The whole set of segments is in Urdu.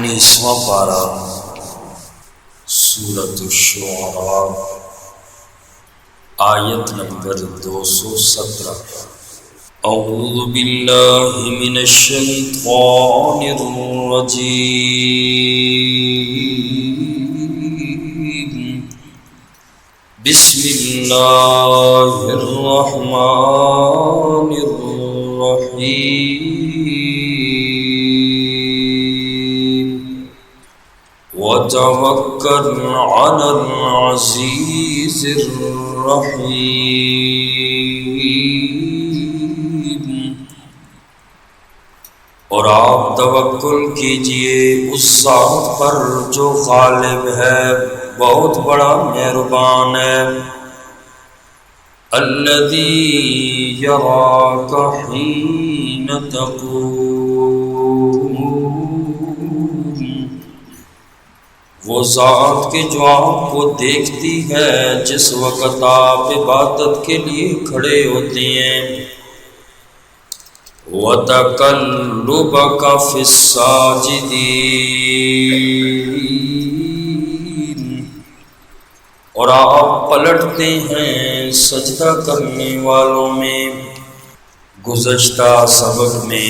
19واں پارہ سورۃ الشعراء آیت نمبر 217۔ اعوذ باللہ من الشیطان الرجیم، بسم اللہ الرحمن الرحیم، وتوکل علی العزیز الرحیم، اور آپ توکل کیجئے اس ذات پر جو غالب ہے، بہت بڑا مہربان ہے۔ الذی یراک حین تقوم، وہ ذات کے جو آپ کو دیکھتی ہے جس وقت آپ عبادت کے لیے کھڑے ہوتے ہیں۔ وَتَقَلُّبَكَ فِي السَّاجِدِينَ، اور آپ پلٹتے ہیں سجدہ کرنے والوں میں۔ گزشتہ سبق میں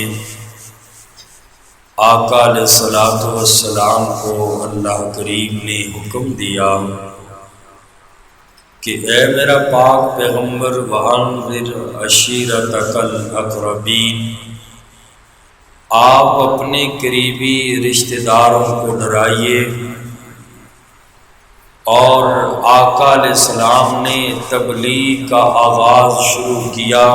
آقا علیہ الصلوۃ والسلام کو اللہ کریم نے حکم دیا کہ اے میرا پاک پیغمبر، وَأَنذِرْ عَشِيرَتَكَ الْأَقْرَبِينَ، آپ اپنے قریبی رشتہ داروں کو ڈرائیے۔ اور آقا علیہ السلام نے تبلیغ کا آغاز شروع کیا۔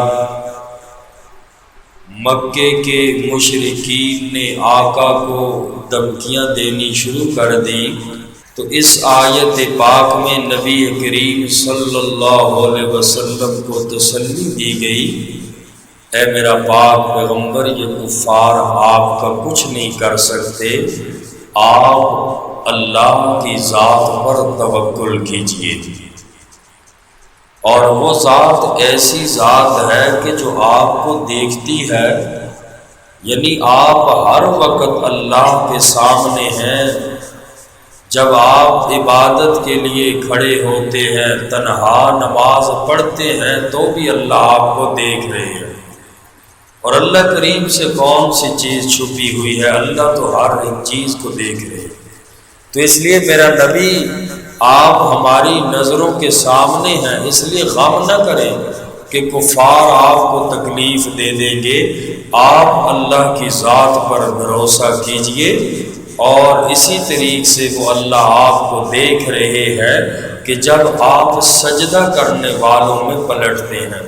مکے کے مشرکین نے آقا کو دھمکیاں دینی شروع کر دیں، تو اس آیت پاک میں نبی کریم صلی اللہ علیہ وسلم کو تسلی دی گئی، اے میرا پاک پیغمبر، یہ کفار آپ کا کچھ نہیں کر سکتے، آپ اللہ کی ذات پر توکل کیجئے۔ اور وہ ذات ایسی ذات ہے کہ جو آپ کو دیکھتی ہے، یعنی آپ ہر وقت اللہ کے سامنے ہیں۔ جب آپ عبادت کے لیے کھڑے ہوتے ہیں، تنہا نماز پڑھتے ہیں، تو بھی اللہ آپ کو دیکھ رہے ہیں۔ اور اللہ کریم سے کون سی چیز چھپی ہوئی ہے؟ اللہ تو ہر ایک چیز کو دیکھ رہے ہیں۔ تو اس لیے میرا نبی، آپ ہماری نظروں کے سامنے ہیں، اس لیے غم نہ کریں کہ کفار آپ کو تکلیف دے دیں گے۔ آپ اللہ کی ذات پر بھروسہ کیجئے، اور اسی طریقے سے وہ اللہ آپ کو دیکھ رہے ہیں کہ جب آپ سجدہ کرنے والوں میں پلٹتے ہیں،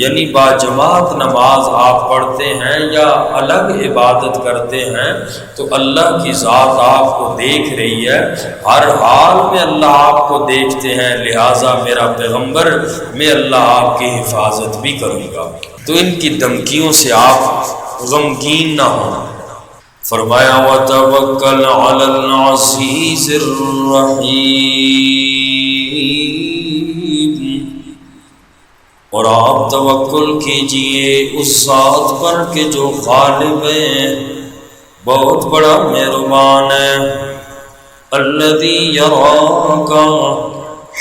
یعنی باجماعت نماز آپ پڑھتے ہیں یا الگ عبادت کرتے ہیں، تو اللہ کی ذات آپ کو دیکھ رہی ہے، ہر حال میں اللہ آپ کو دیکھتے ہیں۔ لہٰذا میرا پیغمبر، میں اللہ آپ کی حفاظت بھی کروں گا، تو ان کی دھمکیوں سے آپ غمگین نہ ہوں۔ فرمایا وَتَوَكَّلْ عَلَى الْعَزِيزِ الرَّحِيمِ، اور آپ توکل کیجئے اس ذات پر کہ جو غالب ہے، بہت بڑا مہربان ہے۔ الذی یراک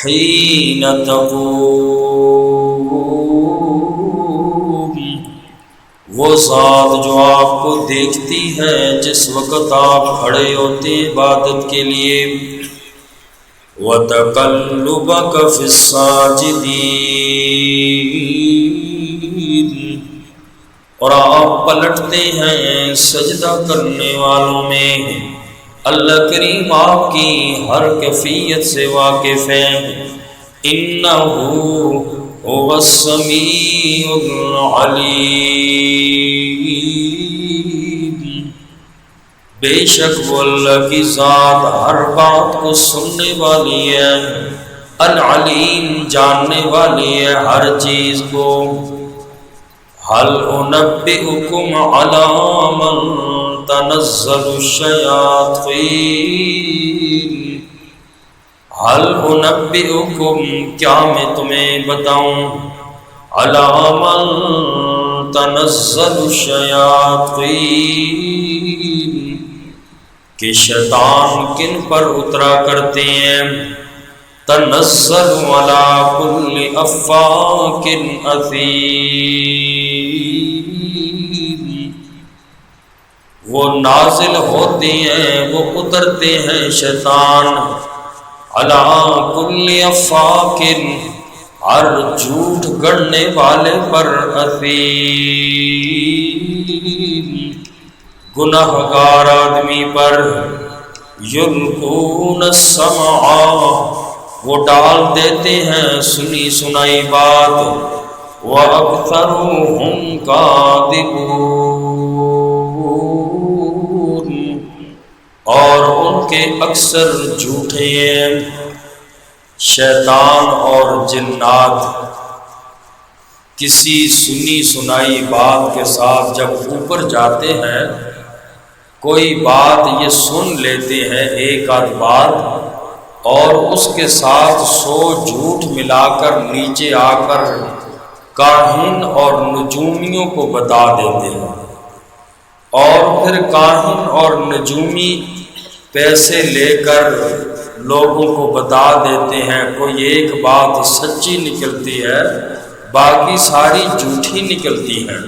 حین تقوم، وہ ذات جو آپ کو دیکھتی ہے جس وقت آپ کھڑے ہوتے عبادت کے لیے۔ وَتَقَلُّبَكَ فِي السَّاجِدِينَ، اور آپ پلٹتے ہیں سجدہ کرنے والوں میں۔ اللہ کریم آپ کی ہر کیفیت سے واقف ہے۔ إِنَّهُ هُوَ السَّمِيعُ الْعَلِيمُ، بے شک وہ اللہ کی ذات ہر بات کو سننے والی ہے، العلیم جاننے والی ہے ہر چیز کو۔ هل أنبئكم على من تنزل الشياطين، هل أنبئكم، کیا میں تمہیں بتاؤں، على من تنزل الشياطين، کہ شیطان کن پر اترا کرتے ہیں، تنزل علی کل افاک اثیم، وہ نازل ہوتے ہیں، وہ اترتے ہیں شیطان، علی کل افاک، ہر جھوٹ گڑنے والے پر، اثیم، گناہگار آدمی پر، یلقون السمع، وہ ڈال دیتے ہیں سنی سنائی بات، وَأَكْثَرُهُمْ كَاذِبُونَ، اور ان کے اکثر جھوٹے ہیں۔ شیطان اور جنات کسی سنی سنائی بات کے ساتھ جب اوپر جاتے ہیں، کوئی بات یہ سن لیتے ہیں ایک آدھ بات، اور اس کے ساتھ 100 جھوٹ ملا کر نیچے آ کر کاہن اور نجومیوں کو بتا دیتے ہیں، اور پھر کاہن اور نجومی پیسے لے کر لوگوں کو بتا دیتے ہیں، کوئی ایک بات سچی نکلتی ہے، باقی ساری جھوٹی نکلتی ہیں۔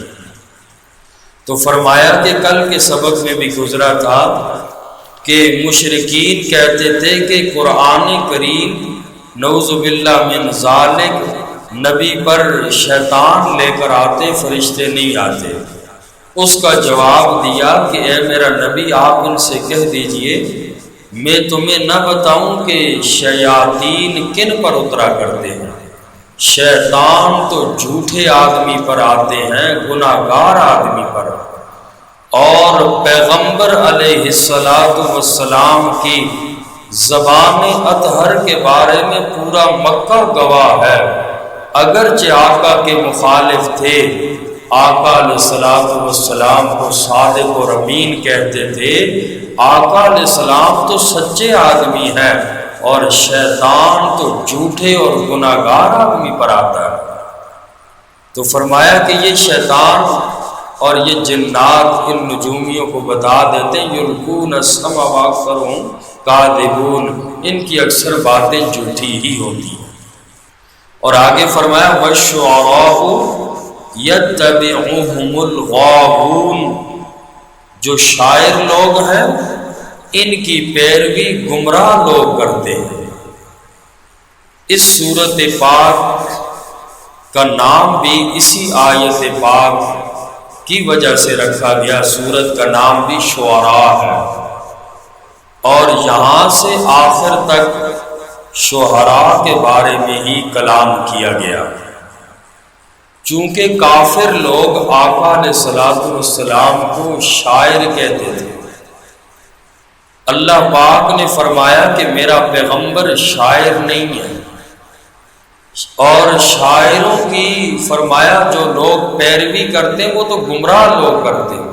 تو فرمایا کہ کل کے سبق میں بھی گزرا تھا کہ مشرکین کہتے تھے کہ قرآن کریم نعوذ باللہ من ذالک نبی پر شیطان لے کر آتے، فرشتے نہیں آتے۔ اس کا جواب دیا کہ اے میرا نبی، آپ ان سے کہہ دیجئے میں تمہیں نہ بتاؤں کہ شیاطین کن پر اترا کرتے ہیں؟ شیطان تو جھوٹے آدمی پر آتے ہیں، گناہگار آدمی پر، اور پیغمبر علیہ السلام کی زبان اطہر کے بارے میں پورا مکہ گواہ ہے، اگرچہ آقا کے مخالف تھے، آقا علیہ السلام کو صادق اور امین کہتے تھے، آقا علیہ السلام تو سچے آدمی ہیں، اور شیطان تو جھوٹے اور گناہگار آدمی پر آتا ہے۔ تو فرمایا کہ یہ شیطان اور یہ جنات ان نجومیوں کو بتا دیتے ہیں، یلقون السمع واکثرهم کاذبون، ان کی اکثر باتیں جھوٹی ہی ہوتی ہیں۔ اور آگے فرمایا والشعراء یتبعهم الغاوون، جو شاعر لوگ ہیں ان کی پیروی گمراہ لوگ کرتے ہیں۔ اس سورت پاک کا نام بھی اسی آیت پاک کی وجہ سے رکھا گیا، سورت کا نام بھی شعراء ہے، اور یہاں سے آخر تک شعراء کے بارے میں ہی کلام کیا گیا، چونکہ کافر لوگ آقا علیہ السلام کو شاعر کہتے تھے۔ اللہ پاک نے فرمایا کہ میرا پیغمبر شاعر نہیں ہے، اور شاعروں کی فرمایا جو لوگ پیروی کرتے ہیں وہ تو گمراہ لوگ کرتے ہیں۔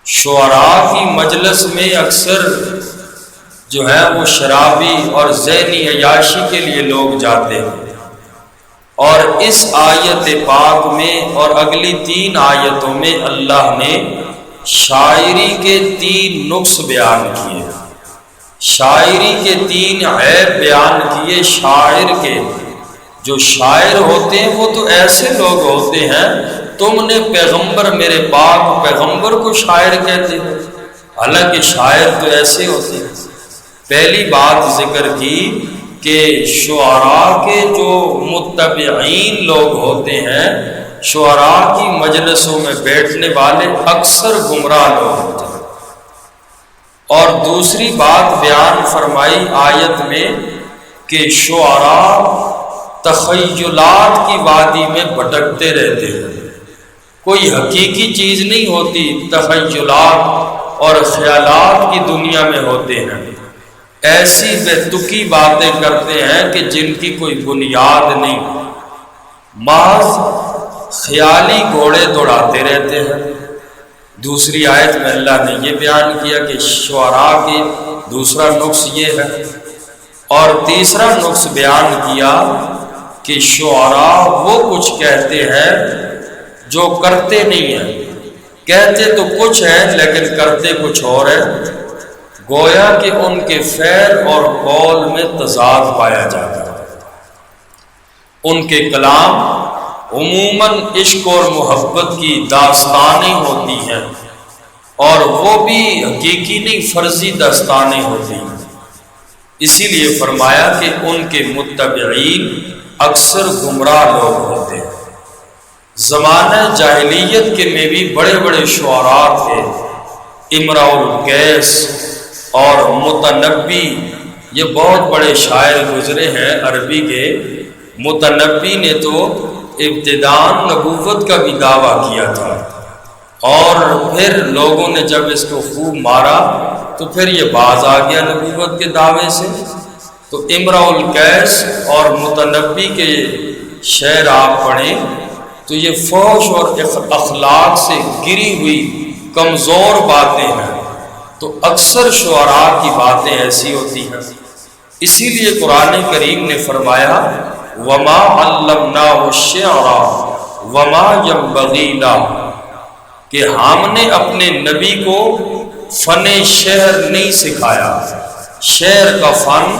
شعراء کی مجلس میں اکثر جو ہے وہ شرابی اور ذہنی عیاشی کے لیے لوگ جاتے ہیں، اور اس آیت پاک میں اور اگلی 3 آیتوں میں اللہ نے شاعری کے 3 نقص بیان کیے، شاعری کے 3 عیب بیان کیے شاعر کے۔ جو شاعر ہوتے ہیں وہ تو ایسے لوگ ہوتے ہیں، تم نے پیغمبر میرے پاک پیغمبر کو شاعر کہتے ہو، حالانکہ شاعر تو ایسے ہوتے ہیں۔ پہلی بات ذکر کی کہ شعراء کے جو متبعین لوگ ہوتے ہیں، شعراء کی مجلسوں میں بیٹھنے والے اکثر گمراہ لوگ ہوتے ہیں۔ اور دوسری بات بیان فرمائی آیت میں کہ شعراء تخیلات کی وادی میں بھٹکتے رہتے ہیں، کوئی حقیقی چیز نہیں ہوتی، تخیلات اور خیالات کی دنیا میں ہوتے ہیں، ایسی بے تکی باتیں کرتے ہیں کہ جن کی کوئی بنیاد نہیں، محض خیالی گھوڑے دوڑاتے رہتے ہیں۔ دوسری آیت میں اللہ نے یہ بیان کیا کہ شعراء کی دوسرا نقص یہ ہے، اور تیسرا نقص بیان کیا کہ شعراء وہ کچھ کہتے ہیں جو کرتے نہیں ہیں، کہتے تو کچھ ہے لیکن کرتے کچھ اور ہے۔ گویا کہ ان کے فعل اور قول میں تضاد پایا جاتا ہے۔ ان کے کلام عموماً عشق اور محبت کی داستانیں ہوتی ہیں، اور وہ بھی حقیقی نہیں، فرضی داستانیں ہوتی ہیں۔ اسی لیے فرمایا کہ ان کے متبعین اکثر گمراہ لوگ ہوتے ہیں۔ زمانہ جاہلیت کے میں بھی بڑے بڑے شعراء تھے، امراء القیس اور متنبی، یہ بہت بڑے شاعر گزرے ہیں عربی کے۔ متنبی نے تو ابتداءً نبوت کا بھی دعویٰ کیا تھا، اور پھر لوگوں نے جب اس کو خوب مارا تو پھر یہ باز آ گیا نبوت کے دعوے سے۔ تو امراء القیس اور متنبی کے شعر آپ پڑھیں تو یہ فحش اور اخلاق سے گری ہوئی کمزور باتیں ہیں، تو اکثر شعراء کی باتیں ایسی ہوتی ہیں۔ اسی لیے قرآن کریم نے فرمایا وما علمناہ الشعر وما ينبغي له، کہ ہم نے اپنے نبی کو فن شعر نہیں سکھایا، شعر کا فن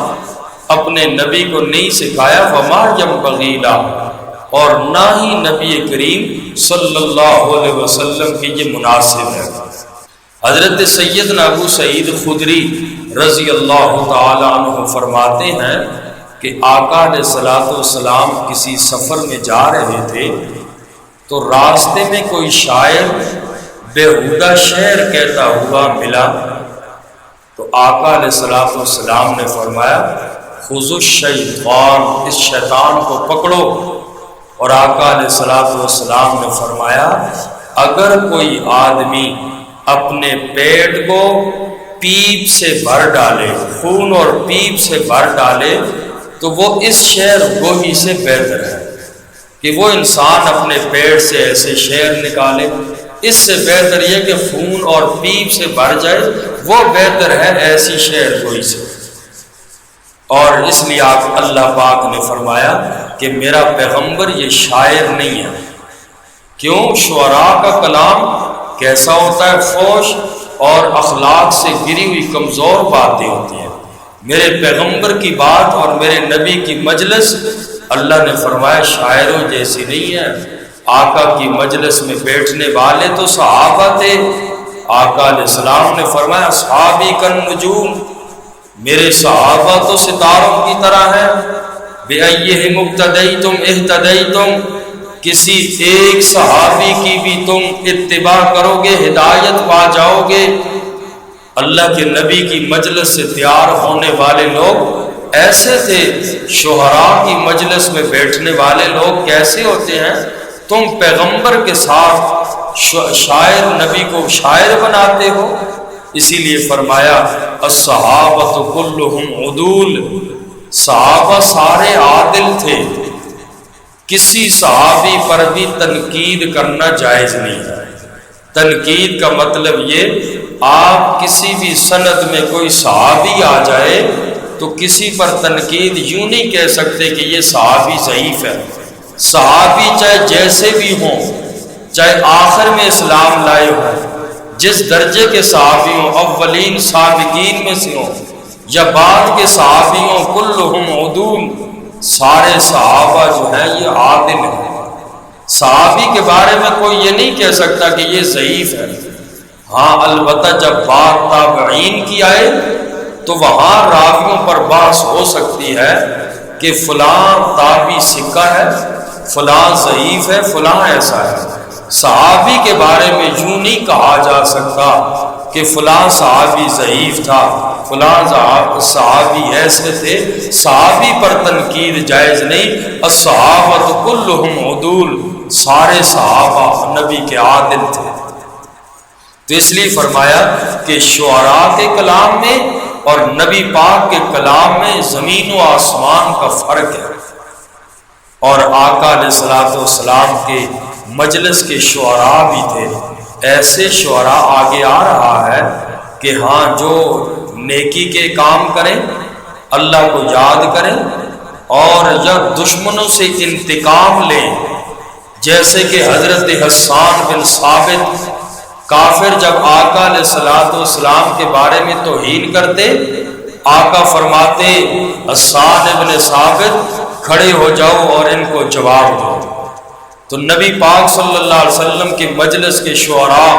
اپنے نبی کو نہیں سکھایا، وما ينبغي له، اور نہ ہی نبی کریم صلی اللہ علیہ وسلم کی یہ مناسب ہے۔ حضرت سیدنا ابو سعید خدری رضی اللہ تعالی عنہ فرماتے ہیں کہ آقا علیہ الصلوۃ والسلام کسی سفر میں جا رہے تھے تو راستے میں کوئی شاعر بیہودہ شعر کہتا ہوا ملا، تو آقا علیہ الصلوۃ والسلام نے فرمایا خذوا الشیطان، اس شیطان کو پکڑو۔ اور آقا علیہ الصلوۃ والسلام نے فرمایا اگر کوئی آدمی اپنے پیٹ کو پیپ سے بھر ڈالے، خون اور پیپ سے بھر ڈالے، تو وہ اس شعر گوہی سے بہتر ہے کہ وہ انسان اپنے پیٹ سے ایسے شعر نکالے، اس سے بہتر یہ کہ خون اور پیپ سے بھر جائے، وہ بہتر ہے ایسی شعر گوہی سے۔ اور اس لیے اللہ پاک نے فرمایا کہ میرا پیغمبر یہ شاعر نہیں ہے۔ کیوں؟ شعراء کا کلام کیسا ہوتا ہے؟ فحش اور اخلاق سے گری ہوئی کمزور باتیں ہوتی ہیں۔ میرے پیغمبر کی بات اور میرے نبی کی مجلس اللہ نے فرمایا شاعروں جیسی نہیں ہے۔ آقا کی مجلس میں بیٹھنے والے تو صحابہ تھے، آقا علیہ السلام نے فرمایا اصحابی کالنجوم، میرے صحابہ تو ستاروں کی طرح ہیں۔ بِأَيِّهِمْ اقْتَدَيْتُمْ اهْتَدَيْتُمْ، کسی ایک صحابی کی بھی تم اتباع کرو گے ہدایت پا جاؤ گے۔ اللہ کے نبی کی مجلس سے تیار ہونے والے لوگ ایسے تھے، شعراء کی مجلس میں بیٹھنے والے لوگ کیسے ہوتے ہیں؟ تم پیغمبر کے ساتھ شاعر نبی کو شاعر بناتے ہو۔ اسی لیے فرمایا الصحابۃ کلہم عدول، صحابہ سارے عادل تھے، کسی صحابی پر بھی تنقید کرنا جائز نہیں ہے۔ تنقید کا مطلب یہ آپ کسی بھی سند میں کوئی صحابی آ جائے تو کسی پر تنقید یوں نہیں کہہ سکتے کہ یہ صحابی ضعیف ہے۔ صحابی چاہے جیسے بھی ہوں، چاہے آخر میں اسلام لائے ہوں، جس درجے کے صحابی ہوں، اولین سابقین میں سے ہوں یا بعد کے صحابی ہوں، کلہم عدول، سارے صحابہ جو ہیں یہ عادل ہیں۔ صحابی کے بارے میں کوئی یہ نہیں کہہ سکتا کہ یہ ضعیف ہے۔ ہاں البتہ جب بات تابعین کی آئے تو وہاں راویوں پر بحث ہو سکتی ہے کہ فلاں تابعی ثقہ ہے، فلاں ضعیف ہے، فلاں ایسا ہے۔ صحابی کے بارے میں یوں نہیں کہا جا سکتا کہ فلاں صحابی ضعیف تھا، فلاں صحابی ایسے تھے۔ صحابی پر تنقید جائز نہیں۔ الصحابۃ کلہم عدول، سارے صحابہ نبی کے عادل تھے۔ تو اس لیے فرمایا کہ شعراء کے کلام میں اور نبی پاک کے کلام میں زمین و آسمان کا فرق ہے۔ اور آقا علیہ الصلوۃ والسلام کے مجلس کے شعراء بھی تھے، ایسے شعراء آگے آ رہا ہے کہ ہاں جو نیکی کے کام کریں، اللہ کو یاد کریں اور یا دشمنوں سے انتقام لیں، جیسے کہ حضرت حسان بن ثابت کافر جب آقا علیہ الصلوۃ والسلام کے بارے میں توہین کرتے، آقا فرماتے حسان ابن ثابت کھڑے ہو جاؤ اور ان کو جواب دو۔ تو نبی پاک صلی اللہ علیہ وسلم کے مجلس کے شعراء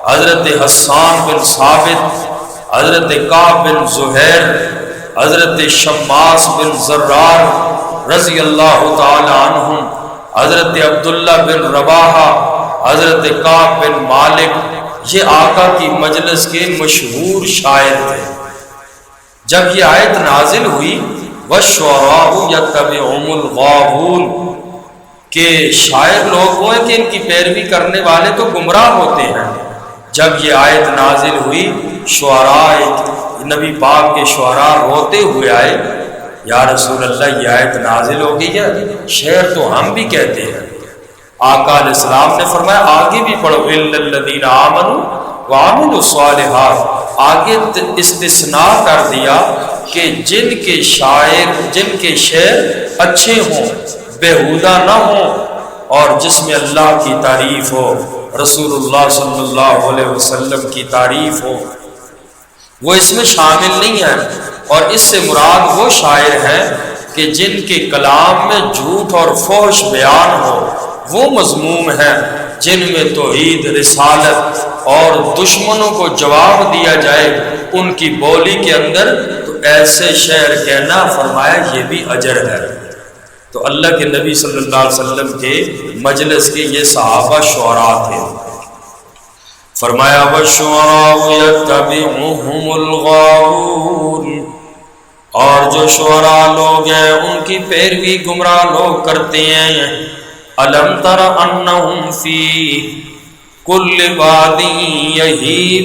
حضرت حسان بن ثابت، حضرت کعب بن زہیر، حضرت شماس بن زرار رضی اللہ تعالی عنہم، حضرت عبداللہ بن رواحہ، حضرت کعب بن مالک، یہ آقا کی مجلس کے مشہور شاعر تھے۔ جب یہ آیت نازل ہوئی وَالشُّعَرَاءُ يَتَّبِعُهُمُ الْغَاوُونَ، کہ شاعر لوگ وہ ہیں کہ ان کی پیروی کرنے والے تو گمراہ ہوتے ہیں، جب یہ آیت نازل ہوئی شعراء، نبی پاک کے شعراء روتے ہوئے آئے، یا رسول اللہ یہ آیت نازل ہو گئی ہے، شعر تو ہم بھی کہتے ہیں۔ آقا علیہ السلام نے فرمایا آگے بھی پڑھو إِلَّا الَّذِينَ آمَنُوا وَعَمِلُوا الصَّالِحَاتِ، آگے استثناء کر دیا کہ جن کے شعر اچھے ہوں، بےہودہ نہ ہوں، اور جس میں اللہ کی تعریف ہو، رسول اللہ صلی اللہ علیہ وسلم کی تعریف ہو، وہ اس میں شامل نہیں ہے۔ اور اس سے مراد وہ شاعر ہیں کہ جن کے کلام میں جھوٹ اور فحش بیان ہو، وہ مذموم ہیں، جن میں توحید، رسالت اور دشمنوں کو جواب دیا جائے ان کی بولی کے اندر، تو ایسے شعر کہنا فرمایا یہ بھی اجر ہے۔ تو اللہ کے نبی صلی اللہ علیہ وسلم کے مجلس کے یہ صحابہ شعراء تھے۔ فرمایا وَالشُّعَرَاءُ يَتَّبِعُهُمُ الْغَاوُونَ، اور جو شعراء لوگ ہیں ان کی پیروی گمراہ لوگ کرتے ہیں۔ أَلَمْ تَرَ أَنَّهُمْ فِي كُلِّ وَادٍ يَهِيمُونَ،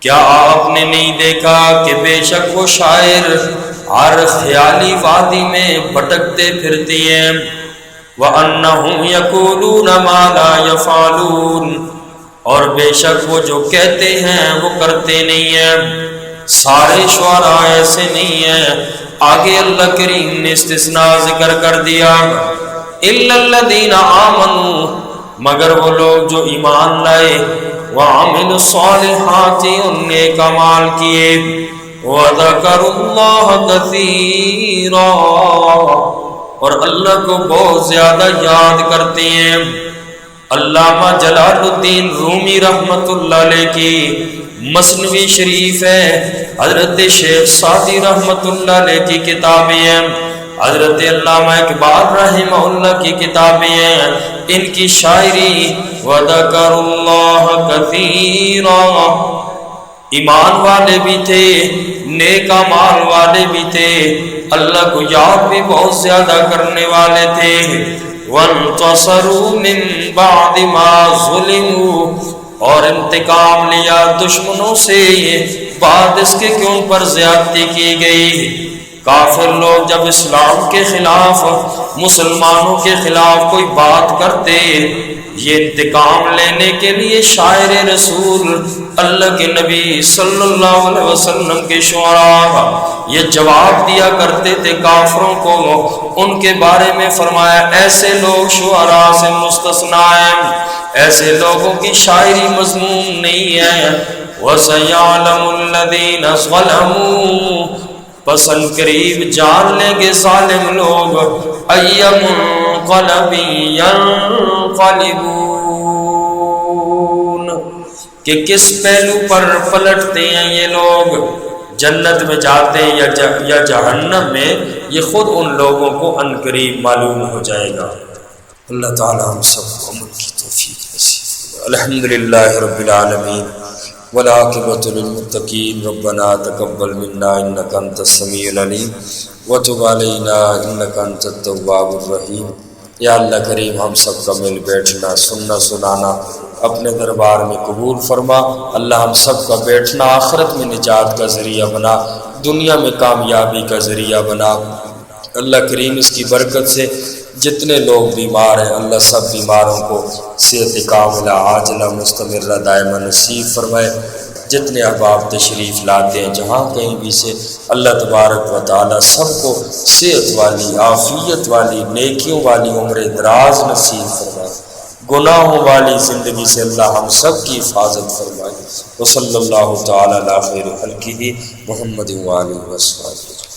کیا آپ نے نہیں دیکھا کہ بے شک وہ شاعر ہر خیالی وادی میں بھٹکتے پھرتے ہیں۔ وَأَنَّهُمْ يَقُولُونَ مَا لَا يَفْعَلُونَ، اور بے شک وہ جو کہتے ہیں وہ کرتے نہیں ہیں۔ سارے شعراء ایسے نہیں ہیں۔ آگے اللہ کریم نے استثناء ذکر کر دیا إِلَّا الَّذِينَ آمَنُوا، مگر وہ لوگ جو ایمان لائے، وَعَمِلُوا الصَّالِحَاتِ، ان نیک اعمال کیے، وَذَكَرُوا اللَّهَ كَثِيرًا، اور اللہ کو بہت زیادہ یاد کرتے ہیں۔ علامہ جلال الدین رومی رحمۃ اللہ علیہ کی مثنوی شریف ہے، حضرت شیخ سعدی رحمۃ اللہ علیہ کی کتابیں ہیں، حضرت علامہ اقبال رحمہ اللہ کی کتابیں ہیں، ان کی شاعری وَذَكَرُوا اللَّهَ كَثِيرًا، ایمان والے بھی تھے، نیک اعمال والے بھی تھے، اللہ کو یاد بھی بہت زیادہ کرنے والے تھے۔ وَانْتَصَرُوا مِن بَعْدِ مَا ظُلِمُوا، اور انتقام لیا دشمنوں سے بعد اس کے کہ ان پر زیادتی کی گئی۔ کافر لوگ جب اسلام کے خلاف، مسلمانوں کے خلاف کوئی بات کرتے، یہ انتقام لینے کے لیے شاعر رسول اللہ کے نبی صلی اللہ علیہ وسلم کے شعراء یہ جواب دیا کرتے تھے کافروں کو۔ ان کے بارے میں فرمایا ایسے لوگ شعراء سے مستثنیٰ ہیں، ایسے لوگوں کی شاعری مذموم نہیں ہے۔ وَسَيَعْلَمُ الَّذِينَ ظَلَمُوا، پس قریب جان لیں گے ظالم لوگ، أَيَّ مُنقَلَبٍ يَنقَلِبُونَ، کہ کس پہلو پر پلٹتے ہیں یہ لوگ، جنت میں جاتے ہیں یا جہنم میں، یہ خود ان لوگوں کو عنقریب معلوم ہو جائے گا۔ اللہ تعالی ہم سب کو عمل کی توفیق نصیب۔ الحمدللہ رب العالمین والعاقبۃ للمتقین، ربنا تقبل منا انک انت السمیع العلیم وتب علینا انک انت التواب الرحیم۔ یا اللہ کریم ہم سب کا مل بیٹھنا، سننا سنانا اپنے دربار میں قبول فرما۔ اللہ ہم سب کا بیٹھنا آخرت میں نجات کا ذریعہ بنا، دنیا میں کامیابی کا ذریعہ بنا۔ اللہ کریم اس کی برکت سے جتنے لوگ بیمار ہیں اللہ سب بیماروں کو صحت کاملہ عاجلہ مستمرہ دائمہ نصیب فرمائے۔ جتنے احباب تشریف لاتے ہیں جہاں کہیں بھی سے، اللہ تبارک و تعالی سب کو صحت والی، عافیت والی، نیکیوں والی عمر دراز نصیب فرمائے۔ گناہوں والی زندگی سے اللہ ہم سب کی حفاظت فرمائے۔ وصلی اللہ تعالی علی خیر خلقہ محمد و آلہ وصحبہ۔